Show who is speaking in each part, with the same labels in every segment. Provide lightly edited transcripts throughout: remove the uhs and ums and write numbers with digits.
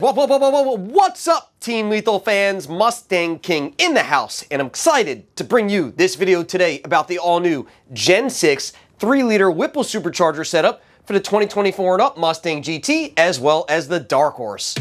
Speaker 1: What's up, Team Lethal fans? Mustang King in the house, and I'm excited to bring you this video today about the all-new Gen 6 3-liter Whipple Supercharger setup for the 2024 and up Mustang GT, as well as the Dark Horse.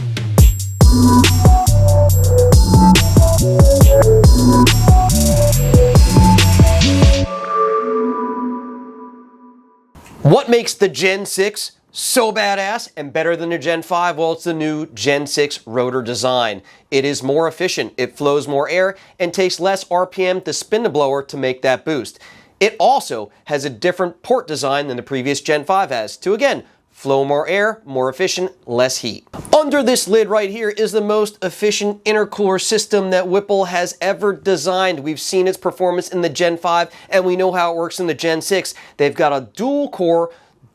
Speaker 1: What makes the Gen 6 so badass and better than the Gen 5? Well, it's the new Gen 6 rotor design. It is more efficient, it flows more air, and takes less RPM to spin the blower to make that boost. It also has a different port design than the previous Gen 5 has to, again, flow more air, more efficient, less heat. Under this lid right here is the most efficient intercooler system that Whipple has ever designed. We've seen its performance in the Gen 5, and we know how it works in the Gen 6. They've got a dual core,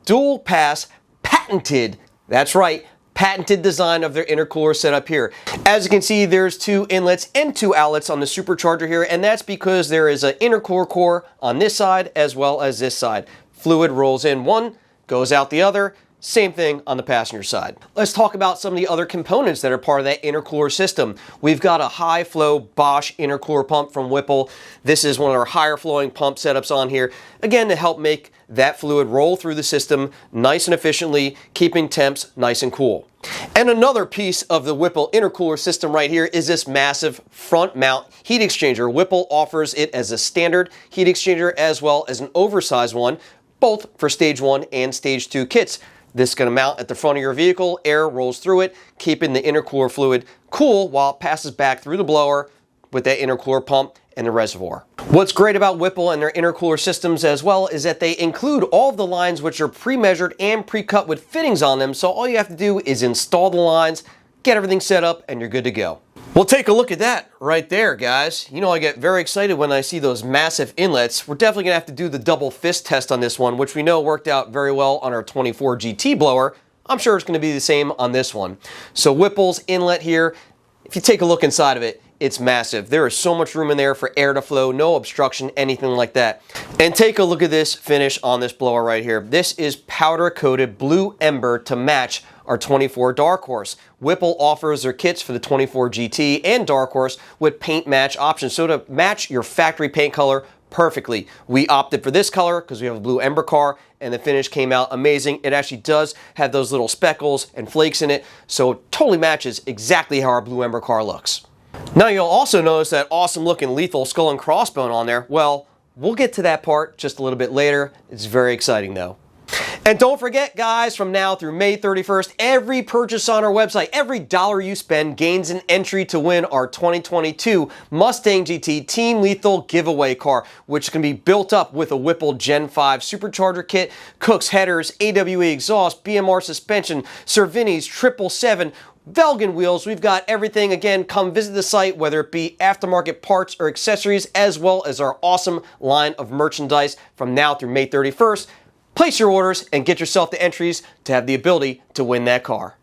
Speaker 1: dual pass, patented, that's right, patented design of their intercooler setup here. As you can see, there's 2 inlets and 2 outlets on the supercharger here, and that's because there is an intercooler core on this side as well as this side. Fluid rolls in one, goes out the other. Same thing on the passenger side. Let's talk about some of the other components that are part of that intercooler system. We've got a high flow Bosch intercooler pump from Whipple. This is one of our higher flowing pump setups on here, again to help make that fluid roll through the system nice and efficiently, keeping temps nice and cool. And another piece of the Whipple intercooler system right here is this massive front mount heat exchanger. Whipple offers it as a standard heat exchanger as well as an oversized one, both for stage 1 and stage 2 kits. This is going to mount at the front of your vehicle, air rolls through it, keeping the intercooler fluid cool while it passes back through the blower with that intercooler pump and the reservoir. What's great about Whipple and their intercooler systems as well is that they include all of the lines which are pre-measured and pre-cut with fittings on them, so all you have to do is install the lines, get everything set up, and you're good to go. Well, take a look at that right there, guys. You know, I get very excited when I see those massive inlets. We're definitely gonna have to do the double fist test on this one, which we know worked out very well on our 24 GT blower. I'm sure it's gonna be the same on this one. So Whipple's inlet here, if you take a look inside of it, it's massive. There is so much room in there for air to flow, no obstruction, anything like that. And take a look at this finish on this blower right here. This is powder coated blue ember to match our 24 Dark Horse. Whipple offers their kits for the 24 GT and Dark Horse with paint match options, so to match your factory paint color perfectly. We opted for this color because we have a blue ember car, and the finish came out amazing. It actually does have those little speckles and flakes in it, so it totally matches exactly how our blue ember car looks. Now you'll also notice that awesome looking Lethal skull and crossbone on there. Well, we'll get to that part just a little bit later. It's very exciting though. And don't forget, guys, from now through May 31st, every purchase on our website, every dollar you spend gains an entry to win our 2022 Mustang GT Team Lethal giveaway car, which can be built up with a Whipple Gen 5 Supercharger Kit, Kooks Headers, AWE exhaust, BMR Suspension, Cervinis, 777, Velgen wheels. We've got everything. Again, come visit the site, whether it be aftermarket parts or accessories, as well as our awesome line of merchandise from now through May 31st. Place your orders and get yourself the entries to have the ability to win that car.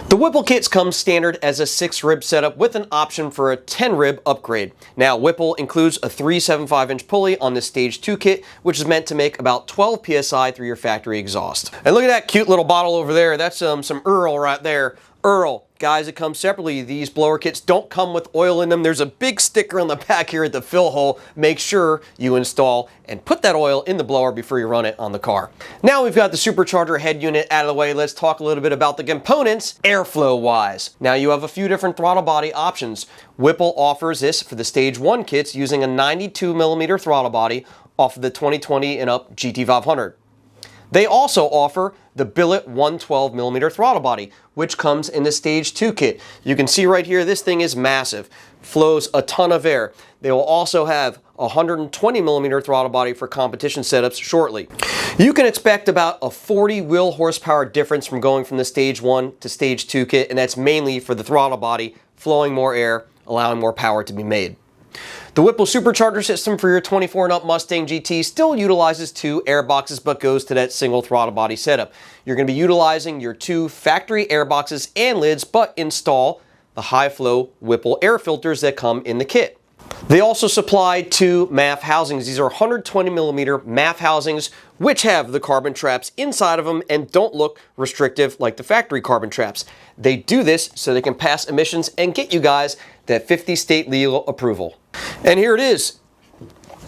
Speaker 1: The Whipple kits come standard as a 6-rib setup with an option for a 10-rib upgrade. Now, Whipple includes a 375-inch pulley on the Stage 2 kit, which is meant to make about 12 PSI through your factory exhaust. And look at that cute little bottle over there. That's some Earl right there. Earl. Guys, it comes separately. These blower kits don't come with oil in them. There's a big sticker on the back here at the fill hole. Make sure you install and put that oil in the blower before you run it on the car. Now we've got the supercharger head unit out of the way. Let's talk a little bit about the components airflow wise. Now you have a few different throttle body options. Whipple offers this for the Stage 1 kits using a 92mm throttle body off of the 2020 and up GT500. They also offer the billet 112mm throttle body, which comes in the Stage 2 kit. You can see right here, this thing is massive, flows a ton of air. They will also have a 120mm throttle body for competition setups shortly. You can expect about a 40 wheel horsepower difference from going from the Stage 1 to Stage 2 kit, and that's mainly for the throttle body, flowing more air, allowing more power to be made. The Whipple Supercharger system for your 24 and up Mustang GT still utilizes 2 air boxes but goes to that single throttle body setup. You're going to be utilizing your 2 factory air boxes and lids but install the high flow Whipple air filters that come in the kit. They also supply 2 MAF housings. These are 120 millimeter MAF housings, which have the carbon traps inside of them and don't look restrictive like the factory carbon traps. They do this so they can pass emissions and get you guys that 50 state legal approval. And here it is.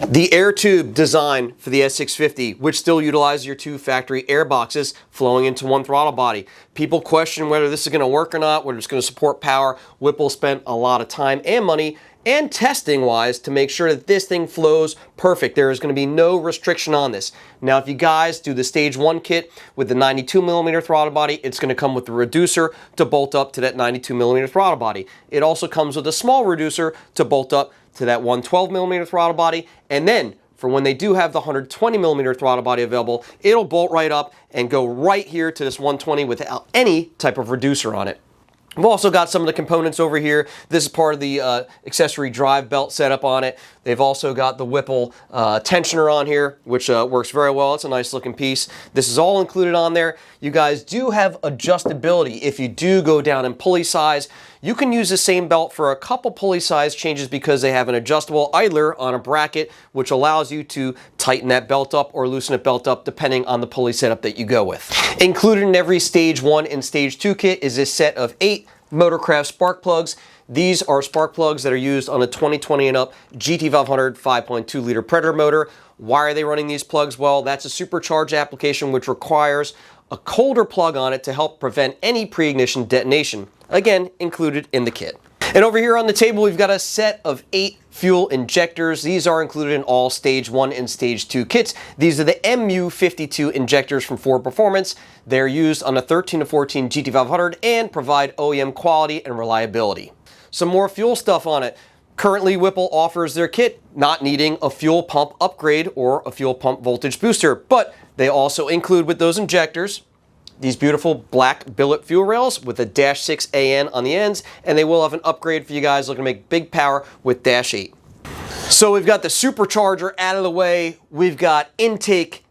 Speaker 1: The air tube design for the S650, which still utilizes your 2 factory air boxes flowing into 1 throttle body. People question whether this is going to work or not, whether it's going to support power. Whipple spent a lot of time and money and testing wise to make sure that this thing flows perfect. There is going to be no restriction on this. Now, if you guys do the stage 1 kit with the 92 millimeter throttle body, it's going to come with the reducer to bolt up to that 92 millimeter throttle body. It also comes with a small reducer to bolt up to that 112 millimeter throttle body. And then for when they do have the 120 millimeter throttle body available, it'll bolt right up and go right here to this 120 without any type of reducer on it. We've also got some of the components over here. This is part of the accessory drive belt setup on it. They've also got the Whipple tensioner on here, which works very well. It's a nice looking piece. This is all included on there. You guys do have adjustability. If you do go down in pulley size, you can use the same belt for a couple pulley size changes because they have an adjustable idler on a bracket, which allows you to tighten that belt up or loosen the belt up depending on the pulley setup that you go with. Included in every stage 1 and stage 2 kit is this set of 8 Motorcraft spark plugs. These are spark plugs that are used on a 2020 and up GT500 5.2 liter Predator motor. Why are they running these plugs? Well, that's a supercharged application which requires a colder plug on it to help prevent any pre-ignition detonation. Again, included in the kit. And over here on the table, we've got a set of 8 fuel injectors. These are included in all stage 1 and stage 2 kits. These are the MU52 injectors from Ford Performance. They're used on a 13 to 14 GT500 and provide OEM quality and reliability. Some more fuel stuff on it. Currently, Whipple offers their kit not needing a fuel pump upgrade or a fuel pump voltage booster, but they also include with those injectors these beautiful black billet fuel rails with a Dash 6 AN on the ends, and they will have an upgrade for you guys looking to make big power with Dash 8. So we've got the supercharger out of the way, we've got intake,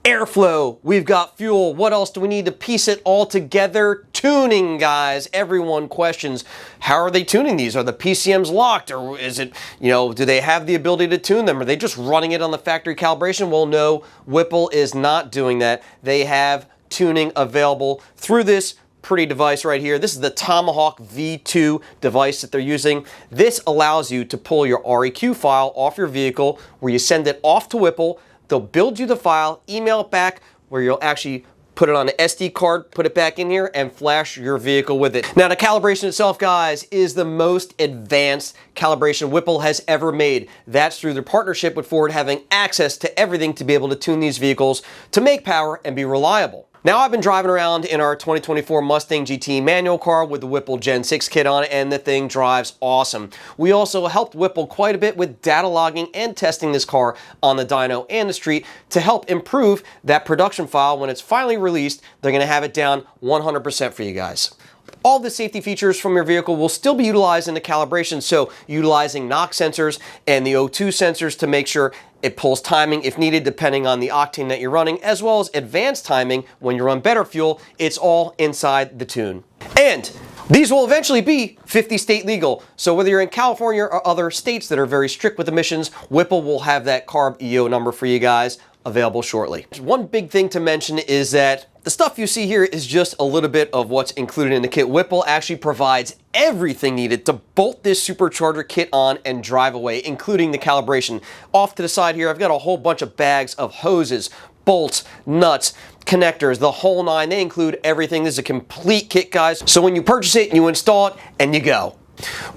Speaker 1: airflow, we've got fuel. What else do we need to piece it all together? Tuning, guys. Everyone questions, how are they tuning these? Are the PCMs locked, or is it, do they have the ability to tune them? Are they just running it on the factory calibration? Well, no, Whipple is not doing that. They have tuning available through this pretty device right here. This is the Tomahawk V2 device that they're using. This allows you to pull your REQ file off your vehicle where you send it off to Whipple. They'll build you the file, email it back, where you'll actually put it on an SD card, put it back in here, and flash your vehicle with it. Now, the calibration itself, guys, is the most advanced calibration Whipple has ever made. That's through their partnership with Ford, having access to everything to be able to tune these vehicles to make power and be reliable. Now, I've been driving around in our 2024 Mustang GT manual car with the Whipple Gen 6 kit on it, and the thing drives awesome. We also helped Whipple quite a bit with data logging and testing this car on the dyno and the street to help improve that production file. When it's finally released, they're going to have it down 100% for you guys. All the safety features from your vehicle will still be utilized in the calibration, so utilizing knock sensors and the O2 sensors to make sure it pulls timing if needed depending on the octane that you're running, as well as advanced timing when you run better fuel. It's all inside the tune. And these will eventually be 50 state legal, so whether you're in California or other states that are very strict with emissions, Whipple will have that CARB EO number for you guys available shortly. One big thing to mention is that the stuff you see here is just a little bit of what's included in the kit. Whipple actually provides everything needed to bolt this supercharger kit on and drive away, including the calibration. Off to the side here, I've got a whole bunch of bags of hoses, bolts, nuts, connectors, the whole nine. They include everything. This is a complete kit, guys. So when you purchase it, you install it, and you go.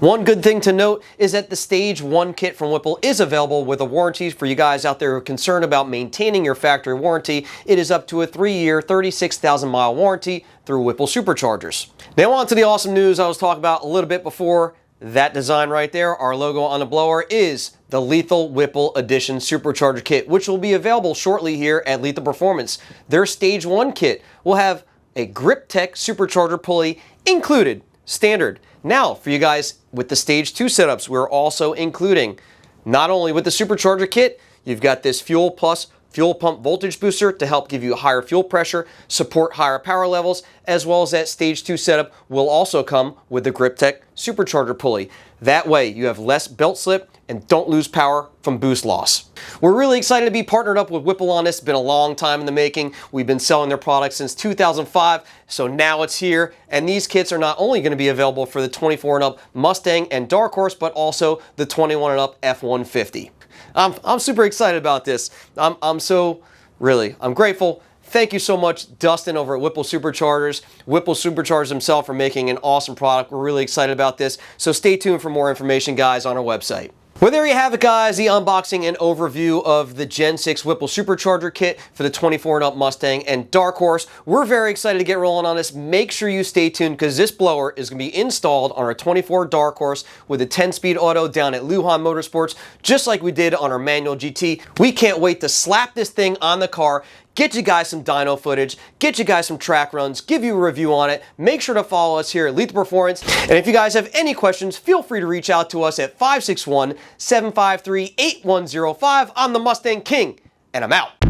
Speaker 1: One good thing to note is that the Stage 1 kit from Whipple is available with a warranty for you guys out there who are concerned about maintaining your factory warranty. It is up to a 3-year, 36,000 mile warranty through Whipple Superchargers. Now on to the awesome news I was talking about a little bit before. That design right there, our logo on the blower, is the Lethal Whipple Edition Supercharger Kit, which will be available shortly here at Lethal Performance. Their Stage 1 kit will have a Grip Tech supercharger pulley included, standard. Now, for you guys with the Stage 2 setups, we're also including, not only with the Supercharger Kit, you've got this Fuel Plus fuel pump voltage booster to help give you higher fuel pressure, support higher power levels, as well as that stage 2 setup will also come with the GripTech supercharger pulley. That way you have less belt slip and don't lose power from boost loss. We're really excited to be partnered up with Whipple on this. It's been a long time in the making. We've been selling their products since 2005, so now it's here. And these kits are not only going to be available for the 24 and up Mustang and Dark Horse, but also the 21 and up F-150. I'm super excited about this. I'm grateful. Thank you so much, Dustin over at Whipple Superchargers. Whipple Superchargers himself for making an awesome product. We're really excited about this. So stay tuned for more information, guys, on our website. Well, there you have it, guys, the unboxing and overview of the Gen 6 Whipple Supercharger Kit for the 24 and up Mustang and Dark Horse. We're very excited to get rolling on this. Make sure you stay tuned because this blower is going to be installed on our 24 Dark Horse with a 10-speed auto down at Lujan Motorsports, just like we did on our manual GT. We can't wait to slap this thing on the car, get you guys some dyno footage, get you guys some track runs, give you a review on it. Make sure to follow us here at Lethal Performance. And if you guys have any questions, feel free to reach out to us at 561-753-8105. I'm the Mustang King, and I'm out.